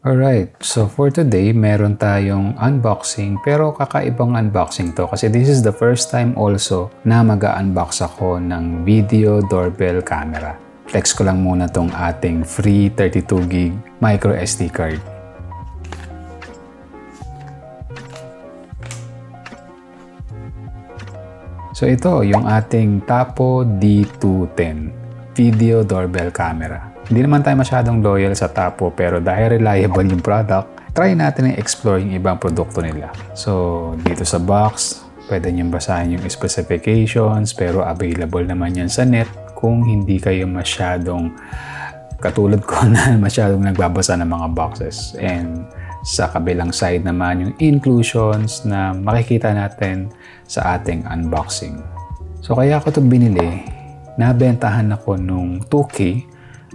Alright, so for today, meron tayong unboxing pero kakaibang unboxing to kasi this is the first time also na mag-unbox ako ng video doorbell camera. Flex ko lang muna tong ating free 32GB micro SD card. So ito yung ating Tapo D210 video doorbell camera. Hindi naman tayo masyadong loyal sa Tapo pero dahil reliable yung product, try natin i-explore yung ibang produkto nila. So, dito sa box, pwede nyo basahin yung specifications pero available naman yan sa net kung hindi kayo masyadong katulad ko na masyadong nagbabasa ng mga boxes. And sa kabilang side naman yung inclusions na makikita natin sa ating unboxing. So, kaya ako ito binili. Nabentahan ako nung 2K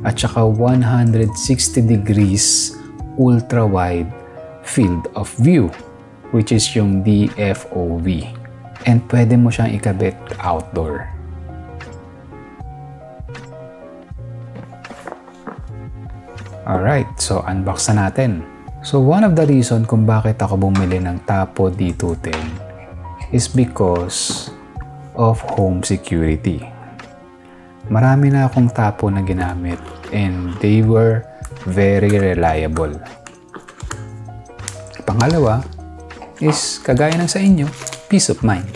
at saka 160 degrees ultra-wide field of view, which is yung DFOV. And pwede mo siyang ikabit outdoor. Alright, so unbox na natin. So one of the reason kung bakit ako bumili ng Tapo D210 is because of home security. Marami na akong Tapo na ginamit and they were very reliable. Pangalawa is kagaya ng sa inyo, peace of mind.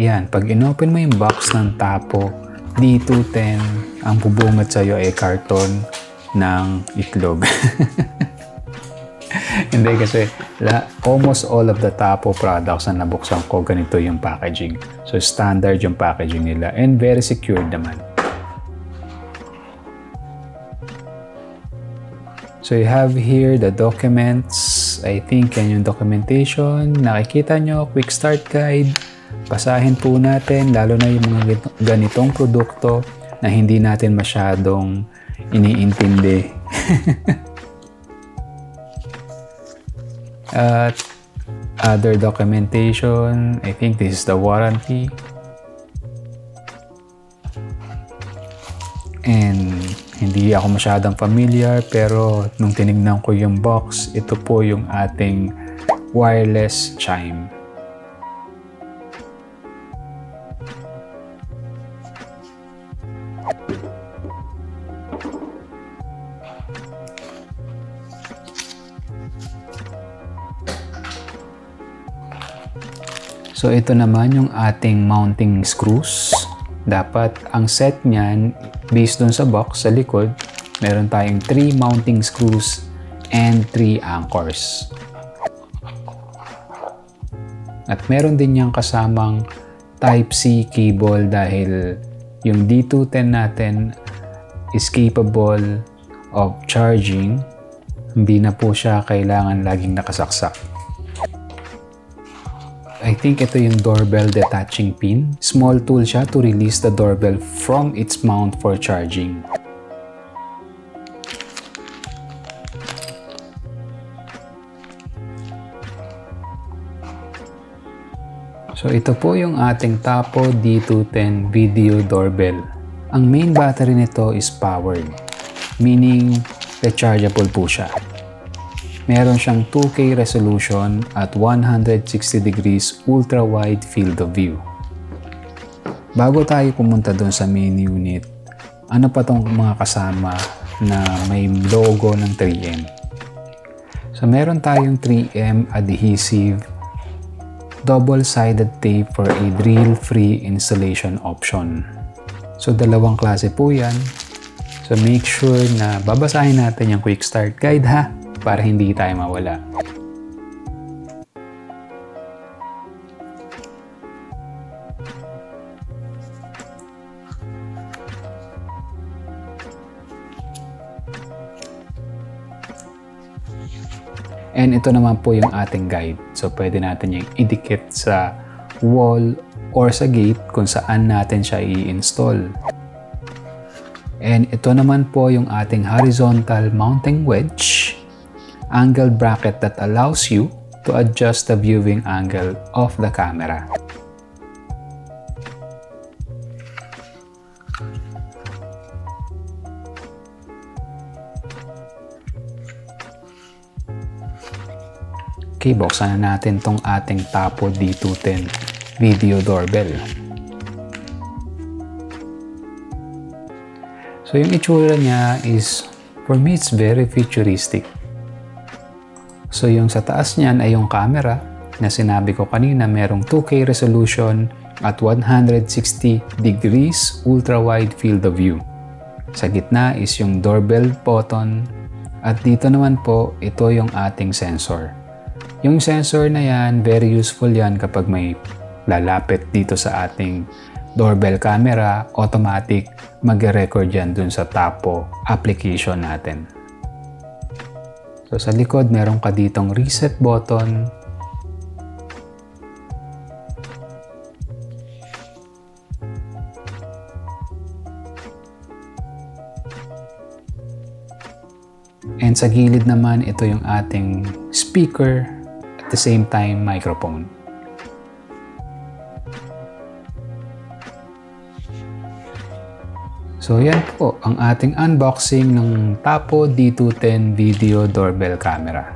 Yan, pag inopen mo yung box ng Tapo D210, ang bubungat sa'yo ay karton ng itlog. Hindi kasi almost all of the Tapo products na nabuksan ko, ganito yung packaging. So standard yung packaging nila and very secured naman. So you have here the documents. I think yan yung documentation. Nakikita nyo, quick start guide. Basahin po natin, lalo na yung mga ganitong produkto na hindi natin masyadong iniintindi. At other documentation, I think this is the warranty. And hindi ako masyadong familiar pero nung tinignan ko yung box, ito po yung ating wireless chime. So ito naman yung ating mounting screws. Dapat ang set niyan, based dun sa box sa likod, meron tayong 3 mounting screws and 3 anchors. At meron din niyang kasamang Type-C cable dahil yung D210 natin is capable of charging. Hindi na po siya kailangan laging nakasaksak. I think ito yung doorbell detaching pin. Small tool siya to release the doorbell from its mount for charging. So ito po yung ating Tapo D210 video doorbell. Ang main battery nito is powered, meaning rechargeable po siya. Meron siyang 2K resolution at 160 degrees ultra-wide field of view. Bago tayo pumunta dun sa main unit, ano pa tong mga kasama na may logo ng 3M? So meron tayong 3M adhesive double-sided tape for a drill-free installation option. So dalawang klase po yan. So make sure na babasahin natin yung quick start guide ha, para hindi tayo mawala. And ito naman po yung ating guide. So pwede natin yung idikit sa wall or sa gate kung saan natin siya i-install. And ito naman po yung ating horizontal mounting wedge, angle bracket that allows you to adjust the viewing angle of the camera. Okay, buksan na natin tong ating Tapo D210 video doorbell. So yung itsura niya is, for me, it's very futuristic. So yung sa taas niyan ay yung camera na sinabi ko kanina, merong 2K resolution at 160 degrees ultra-wide field of view. Sa gitna is yung doorbell button at dito naman po, ito yung ating sensor. Yung sensor na yan, very useful yan kapag may lalapit dito sa ating doorbell camera, automatic mag-record yan dun sa Tapo application natin. So sa likod, meron ka ditong reset button. And sa gilid naman, ito yung ating speaker, at the same time microphone. So yan po ang ating unboxing ng Tapo D210 video doorbell camera.